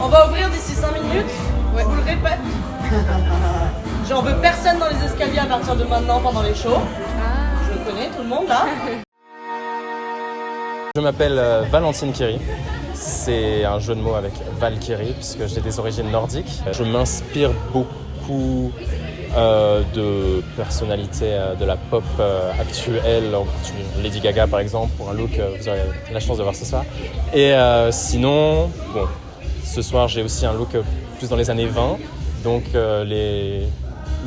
On va ouvrir d'ici 5 minutes. Ouais. Je vous le répète. J'en veux personne dans les escaliers à partir de maintenant pendant les shows. Je connais tout le monde là. Je m'appelle Valentine Kiri. C'est un jeu de mots avec Valkyrie puisque j'ai des origines nordiques. Je m'inspire beaucoup de personnalités de la pop actuelle, Lady Gaga par exemple, pour un look, vous aurez la chance de voir ce soir. Et sinon, bon, ce soir j'ai aussi un look plus dans les années 20, donc le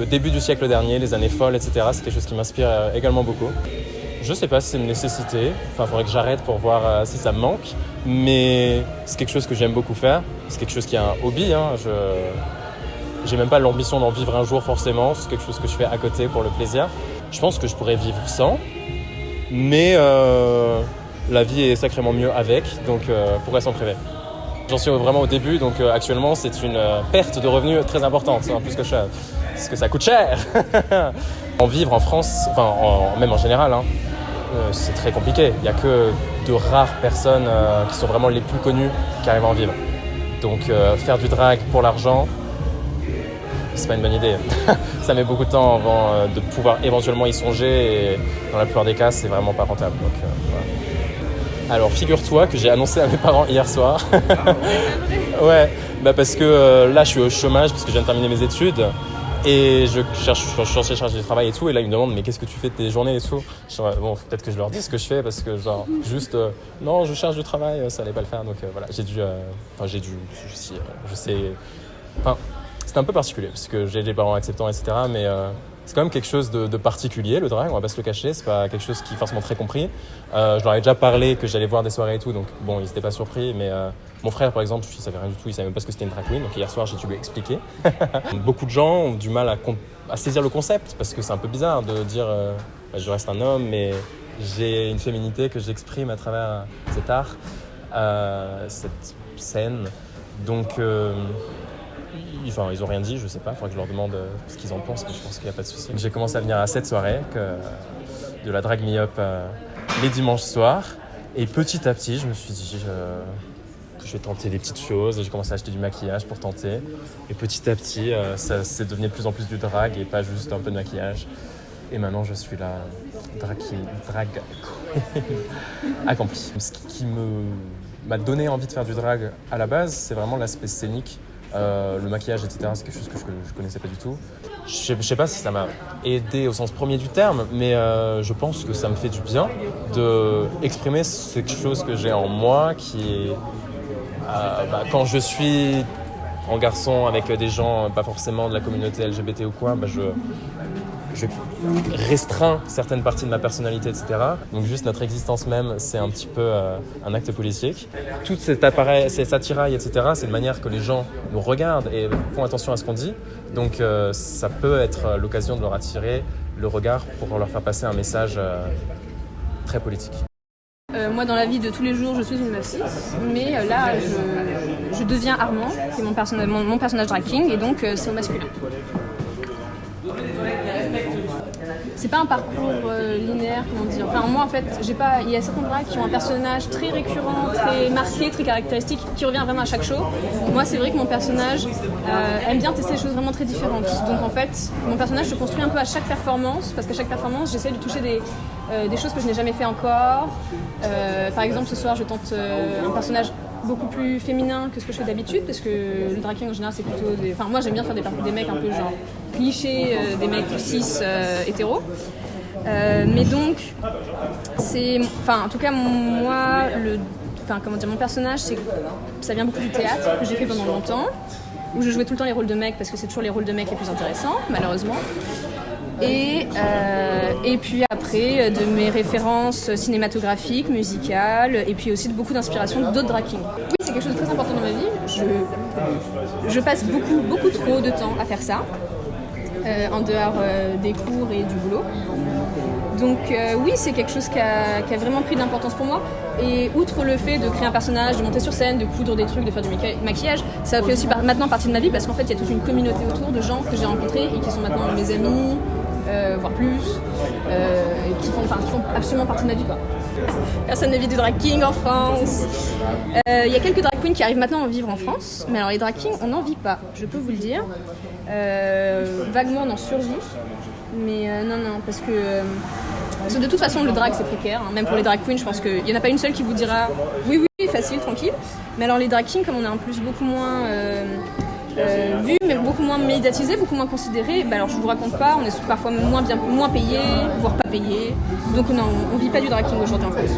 début du siècle dernier, les années folles, etc. C'est quelque chose qui m'inspire également beaucoup. Je sais pas si c'est une nécessité, enfin il faudrait que j'arrête pour voir si ça me manque, mais c'est quelque chose que j'aime beaucoup faire, c'est quelque chose qui est un hobby, hein. J'ai même pas l'ambition d'en vivre un jour forcément, c'est quelque chose que je fais à côté pour le plaisir. Je pense que je pourrais vivre sans, mais la vie est sacrément mieux avec, donc pourquoi s'en priver ? J'en suis vraiment au début, donc actuellement c'est une perte de revenus très importante, hein, plus que cher, parce que ça coûte cher. En vivre en France, enfin même en général, hein, c'est très compliqué. Il n'y a que de rares personnes qui sont vraiment les plus connues qui arrivent à en vivre. Donc faire du drag pour l'argent, c'est pas une bonne idée. Ça met beaucoup de temps avant de pouvoir éventuellement y songer et dans la plupart des cas, c'est vraiment pas rentable. Donc, voilà. Alors figure-toi que j'ai annoncé à mes parents hier soir. Ouais, bah parce que là je suis au chômage parce que je viens de terminer mes études. Et je suis chargé de travail et tout, et là ils me demandent mais qu'est-ce que tu fais de tes journées et tout. Je dis bon, peut-être que je leur dis ce que je fais parce que genre juste non, je cherche du travail, ça allait pas le faire, donc voilà, je sais, c'est un peu particulier parce que j'ai des parents acceptants, etc. Mais c'est quand même quelque chose de particulier, le drag, on va pas se le cacher, c'est pas quelque chose qui est forcément très compris. Je leur ai déjà parlé que j'allais voir des soirées et tout, donc bon, ils étaient pas surpris, mais mon frère par exemple, il savait rien du tout, il savait même pas ce que c'était une drag queen, donc hier soir j'ai dû lui expliquer. Beaucoup de gens ont du mal à saisir le concept, parce que c'est un peu bizarre de dire je reste un homme, mais j'ai une féminité que j'exprime à travers cet art, cette scène, donc... ils ont rien dit, je sais pas, il faudrait que je leur demande ce qu'ils en pensent, mais je pense qu'il n'y a pas de souci. J'ai commencé à venir à cette soirée de la Drag Me Up les dimanches soirs, et petit à petit je me suis dit que je vais tenter des petites choses, et j'ai commencé à acheter du maquillage pour tenter, et petit à petit ça s'est devenu de plus en plus du drag et pas juste un peu de maquillage, et maintenant je suis là, drag accompli. Ce qui m'a donné envie de faire du drag à la base, c'est vraiment l'aspect scénique. Le maquillage, etc., c'est quelque chose que je connaissais pas du tout. Je sais pas si ça m'a aidé au sens premier du terme, mais je pense que ça me fait du bien de exprimer quelque chose que j'ai en moi, qui est quand je suis en garçon avec des gens pas forcément de la communauté LGBT ou quoi, je restreins certaines parties de ma personnalité, etc. Donc juste notre existence même, c'est un petit peu un acte politique. Tout cet appareil, cet attirail, etc., c'est une manière que les gens nous regardent et font attention à ce qu'on dit. Donc ça peut être l'occasion de leur attirer le regard pour leur faire passer un message très politique. Moi, dans la vie de tous les jours, je suis une meuf cis, mais là, je deviens Armand, qui est mon personnage drag king, et donc c'est au masculin. C'est pas un parcours linéaire, comment dire. Enfin, moi, en fait, il y a certains drags qui ont un personnage très récurrent, très marqué, très caractéristique, qui revient vraiment à chaque show. Moi, c'est vrai que mon personnage aime bien tester des choses vraiment très différentes. Donc, en fait, mon personnage se construit un peu à chaque performance, parce qu'à chaque performance, j'essaie de toucher des choses que je n'ai jamais fait encore. Par exemple, ce soir, je tente un personnage beaucoup plus féminin que ce que je fais d'habitude, parce que le drag king en général c'est plutôt enfin moi j'aime bien faire des mecs un peu genre clichés, des mecs cis hétéros, mais donc en tout cas moi mon personnage, ça vient beaucoup du théâtre que j'ai fait pendant longtemps, où je jouais tout le temps les rôles de mecs parce que c'est toujours les rôles de mecs les plus intéressants malheureusement. Et puis après, de mes références cinématographiques, musicales, et puis aussi de beaucoup d'inspiration d'autres drag kings. Oui, c'est quelque chose de très important dans ma vie. Je passe beaucoup trop de temps à faire ça, en dehors des cours et du boulot. Donc oui, c'est quelque chose qui a vraiment pris de l'importance pour moi. Et outre le fait de créer un personnage, de monter sur scène, de coudre des trucs, de faire du maquillage, ça fait aussi maintenant partie de ma vie, parce qu'en fait, il y a toute une communauté autour de gens que j'ai rencontrés et qui sont maintenant mes amis, voire plus, qui font absolument partie de ma vie, quoi. Personne ne vit du drag king en France. Il y a quelques drag queens qui arrivent maintenant à vivre en France, mais alors les drag kings, on n'en vit pas, je peux vous le dire. Vaguement, on en survit, mais non, parce que de toute façon, le drag, c'est précaire. Hein. Même pour les drag queens, je pense qu'il n'y en a pas une seule qui vous dira oui, facile, tranquille. Mais alors les drag kings, comme on est en plus beaucoup moins vu, mais beaucoup moins médiatisé, beaucoup moins considéré, alors je vous raconte pas, on est parfois moins payé, voire pas payé. Donc non, on vit pas du drag king aujourd'hui en France.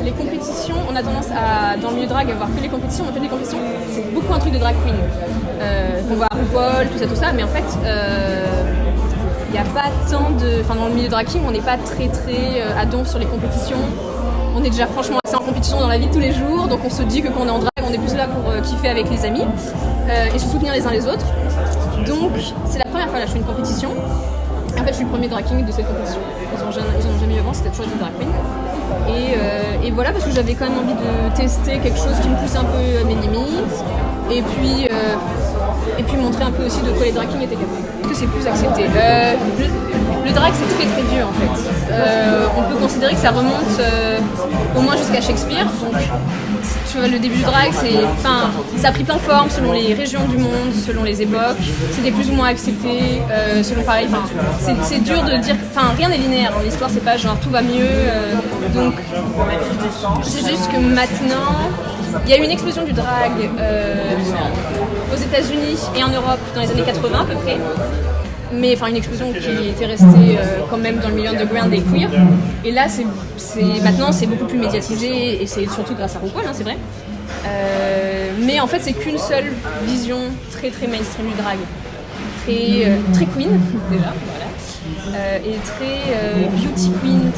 Les compétitions, on a tendance à, dans le milieu drag, à voir que les compétitions. En fait, les compétitions, c'est beaucoup un truc de drag queen. On voit RuPaul, tout ça, mais en fait, il n'y a pas tant de... Enfin, dans le milieu drag king, on n'est pas très à donf sur les compétitions. On est déjà franchement assez en compétition dans la vie de tous les jours, donc on se dit que quand on est en drag, on est plus là pour kiffer avec les amis et se soutenir les uns les autres. Donc, c'est la première fois là, je fais une compétition. En fait, je suis le premier drag king de cette compétition. Ils en ont jamais eu avant, c'était toujours une drag queen. Et voilà, parce que j'avais quand même envie de tester quelque chose qui me pousse un peu à mes limites. Et puis montrer un peu aussi de quoi les drag kings étaient capables. Parce que c'est plus accepté. Le drag, c'est très dur en fait. On peut considérer que ça remonte au moins jusqu'à Shakespeare. Donc, tu vois, le début du drag, ça a pris plein de formes selon les régions du monde, selon les époques. C'était plus ou moins accepté, selon pareil. C'est dur de dire. Rien n'est linéaire dans l'histoire. C'est pas genre tout va mieux. Donc, c'est juste que maintenant, il y a eu une explosion du drag aux États-Unis et en Europe dans les années 80 à peu près. Mais une explosion qui était restée quand même dans le milieu underground des queers. Et là, maintenant, c'est beaucoup plus médiatisé et c'est surtout grâce à RuPaul, hein, c'est vrai. Mais en fait, c'est qu'une seule vision très mainstream du drag. Très queen, déjà, voilà. Et très beauty queen,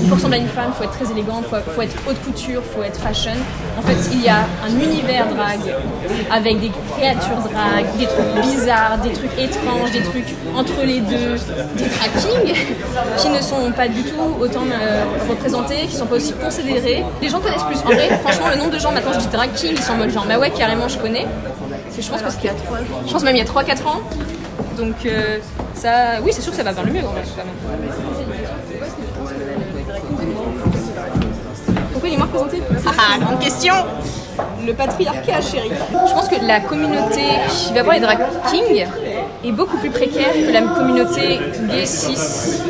il faut ressembler à une femme, il faut être très élégante, il faut être haute couture, il faut être fashion. En fait, il y a un univers drag avec des créatures drag, des trucs bizarres, des trucs étranges, des trucs entre les deux, des drag kings qui ne sont pas du tout autant représentés, qui ne sont pas aussi considérés. Les gens connaissent plus. En vrai, franchement, le nombre de gens, maintenant je dis drag king, ils sont en mode genre, bah ouais, carrément, je connais. Je pense que c'était je pense même il y a 3-4 ans. Donc ça, oui, c'est sûr que ça va vers le mieux en fait. Pourquoi il est moins représenté ? Grande question. Le patriarcat, chérie. Je pense que la communauté qui va voir les drag kings est beaucoup plus précaire que la communauté gay cis,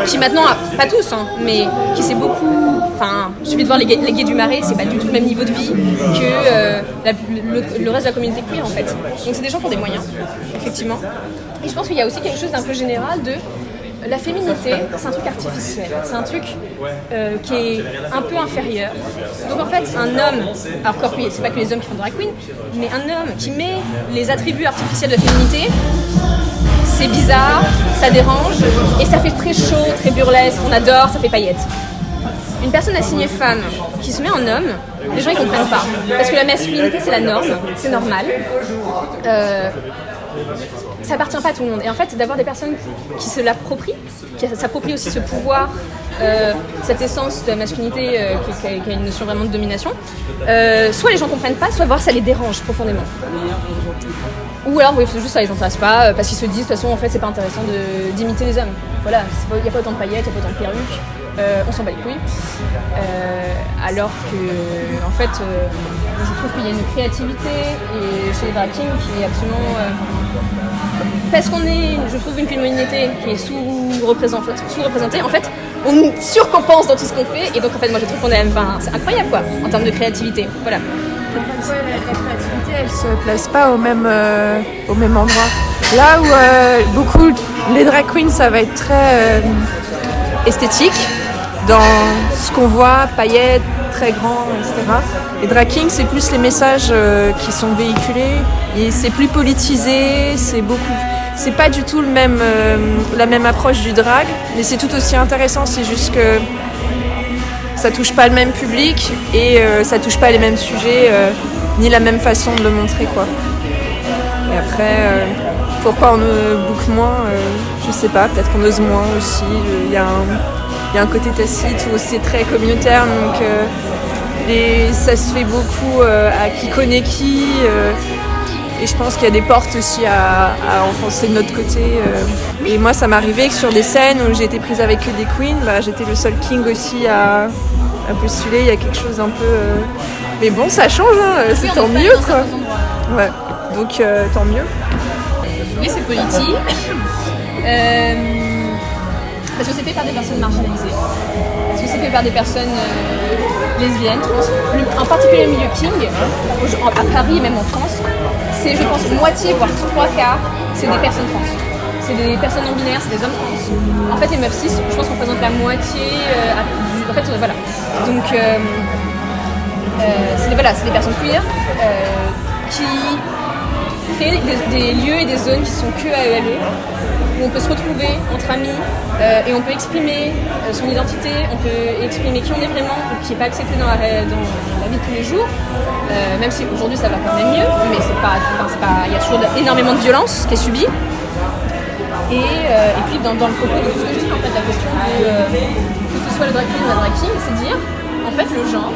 qui maintenant, pas tous, hein, mais qui s'est beaucoup... il suffit de voir les gays du Marais, c'est pas du tout le même niveau de vie que le reste de la communauté queer en fait. Donc c'est des gens qui ont des moyens, effectivement. Et je pense qu'il y a aussi quelque chose d'un peu général de... La féminité, c'est un truc artificiel, c'est un truc qui est un peu inférieur. Donc en fait, un homme, alors encore c'est pas que les hommes qui font drag queen, mais un homme qui met les attributs artificiels de féminité, c'est bizarre, ça dérange, et ça fait très chaud, très burlesque, on adore, ça fait paillettes. Une personne assignée femme qui se met en homme, les gens ils comprennent pas. Parce que la masculinité c'est la norme, c'est normal. Ça appartient pas à tout le monde. Et en fait, d'avoir des personnes qui se l'approprient, qui s'approprient aussi ce pouvoir, cette essence de la masculinité qui a une notion vraiment de domination, soit les gens comprennent pas, soit voir ça les dérange profondément. Ou alors, oui, juste ça les intéresse pas, parce qu'ils se disent, de toute façon, en fait, c'est pas intéressant d'imiter les hommes. Voilà, il n'y a pas autant de paillettes, il n'y a pas autant de perruques, on s'en bat les couilles. Alors que, en fait, je trouve qu'il y a une créativité chez les drag kings qui est absolument... parce qu'on est, je trouve, une communauté qui est sous-représentée, en fait, on surcompense dans tout ce qu'on fait, et donc en fait, moi je trouve qu'on est, c'est incroyable quoi, en termes de créativité. Voilà. Ouais, la créativité, elle se place pas au même endroit. Là où beaucoup les drag queens, ça va être très esthétique dans ce qu'on voit, paillettes, très grand, etc. Les drag kings, c'est plus les messages qui sont véhiculés, et c'est plus politisé, c'est pas du tout la même approche du drag, mais c'est tout aussi intéressant, c'est juste que ça touche pas le même public et ça touche pas les mêmes sujets ni la même façon de le montrer quoi. Et après pourquoi on book moins, je sais pas, peut-être qu'on ose moins aussi, il y a un côté tacite où c'est très communautaire, donc ça se fait beaucoup à qui connaît qui, Et je pense qu'il y a des portes aussi à enfoncer de notre côté. Et moi, ça m'arrivait que sur des scènes où j'ai été prise avec que des queens, j'étais le seul king aussi à postuler. Il y a quelque chose un peu... Mais bon, ça change, hein. C'est tant mieux, quoi. Ouais. Donc, tant mieux. Oui, c'est politique. Parce que c'est fait par des personnes marginalisées. Parce que c'est fait par des personnes lesbiennes, trans. En particulier le milieu King, à Paris et même en France, c'est, je pense, moitié, voire 3/4, c'est des personnes trans. C'est des personnes non binaires, c'est des hommes trans. En fait, les meufs cis, je pense qu'on représente la moitié en fait, voilà. Donc, c'est des personnes queer qui créent des lieux et des zones qui sont que AELE, où on peut se retrouver entre amis et on peut exprimer son identité, on peut exprimer qui on est vraiment, ou qui n'est pas accepté dans la vie de tous les jours, même si aujourd'hui ça va quand même mieux, mais il y a toujours énormément de violence qui est subie. Et puis dans le propos de tout ce que je dis, en fait, la question que ce soit le drag queen ou la drag king, c'est dire, en fait, le genre,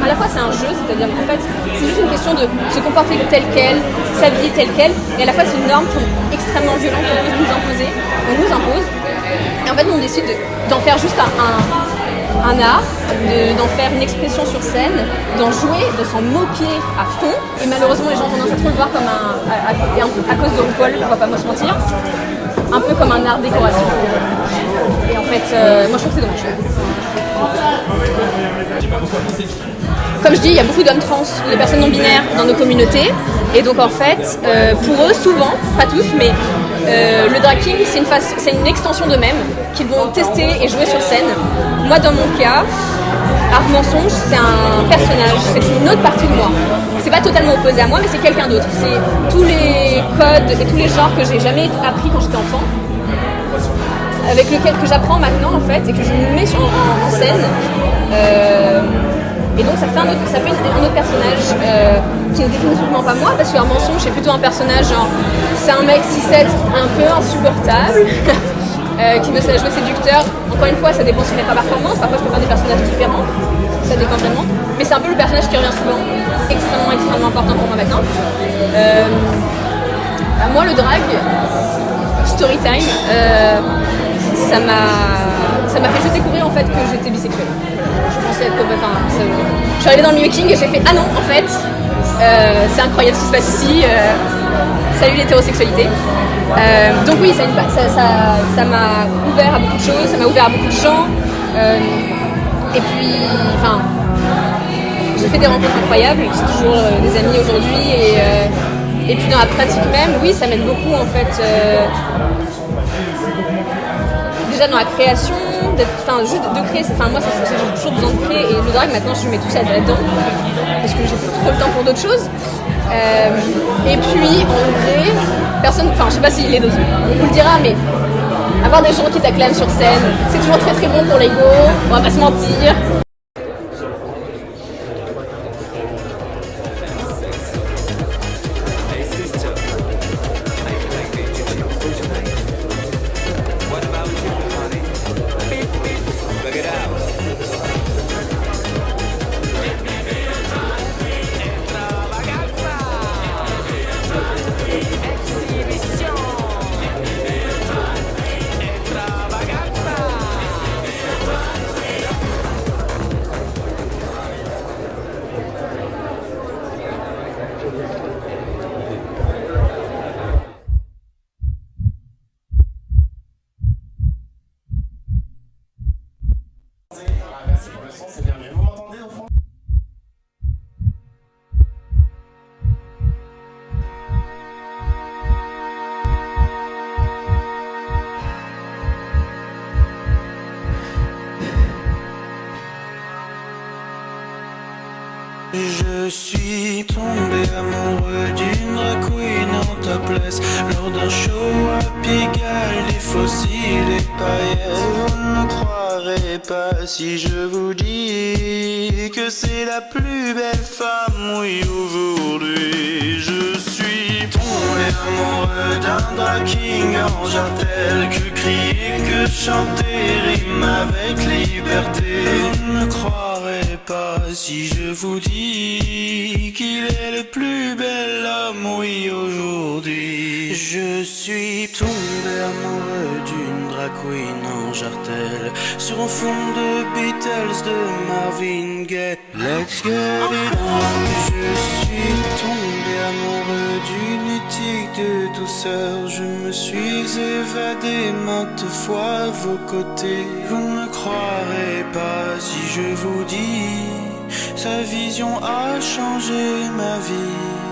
à la fois c'est un jeu, c'est-à-dire qu'en fait c'est juste une question de se comporter tel quel, s'habiller tel quel, et à la fois c'est une norme extrêmement violente qu'on peut nous imposer, on nous impose, et en fait nous on décide d'en faire juste un art, d'en faire une expression sur scène, d'en jouer, de s'en moquer à fond, et malheureusement les gens ont tendance à trop le voir comme à cause de RuPaul, on va pas se mentir, un peu comme un art décoration. Et en fait, moi je trouve que c'est dommage. Comme je dis, il y a beaucoup d'hommes trans, de personnes non binaires dans nos communautés, et donc en fait, pour eux, souvent, pas tous, mais le drag king, c'est une extension d'eux-mêmes qu'ils vont tester et jouer sur scène. Moi, dans mon cas, Art Mensonge, c'est un personnage, c'est une autre partie de moi. C'est pas totalement opposé à moi, mais c'est quelqu'un d'autre. C'est tous les codes et tous les genres que j'ai jamais appris quand j'étais enfant, avec lequel que j'apprends maintenant en fait et que je mets en scène. Et donc ça fait un autre personnage qui n'est définitivement pas moi, parce qu'un mensonge c'est plutôt un personnage genre c'est un mec 6'7", un peu insupportable qui veut se la jouer séducteur. Encore une fois ça dépend si on n'est pas performance, parfois je peux faire des personnages différents, ça dépend vraiment, mais c'est un peu le personnage qui revient souvent, extrêmement important pour moi maintenant. Moi le drag, story time, ça m'a fait juste découvrir en fait que j'étais bisexuelle. Je pensais être je suis allée dans le milieu king et j'ai fait ah non en fait c'est incroyable ce qui se passe ici, salut l'hétérosexualité. Donc oui ça m'a ouvert à beaucoup de choses, ça m'a ouvert à beaucoup de gens, et puis j'ai fait des rencontres incroyables, c'est toujours des amis aujourd'hui, et puis dans la pratique même, oui ça m'aide beaucoup en fait. Déjà dans la création, juste de créer, moi j'ai toujours besoin de créer, et le drag maintenant je mets tout ça là-dedans parce que j'ai plus trop le temps pour d'autres choses. Et puis en vrai, je sais pas si on vous le dira, mais avoir des gens qui t'acclament sur scène, c'est toujours très très bon pour l'ego, on va pas se mentir. Je suis tombé amoureux d'une drag queen en topless lors d'un show à Pigalle, des fossiles et paillettes. Vous ne croirez pas si je vous dis que c'est la plus belle femme, oui, aujourd'hui. Je suis tombé amoureux d'un drag king en jartel, que crier, que chanter rime avec liberté. Vous ne croirez pas si je vous dis qu'il est le plus bel homme, oui, aujourd'hui. Je suis tombé amoureux d'une drag queen en jartel, sur un fond de Beatles de Marvin Gaye. Let's get it on. Je suis tombé amoureux d'une éthique de douceur. Je me suis évadé maintes fois à vos côtés. Vous ne me croirez pas si je vous dis, sa vision a changé ma vie.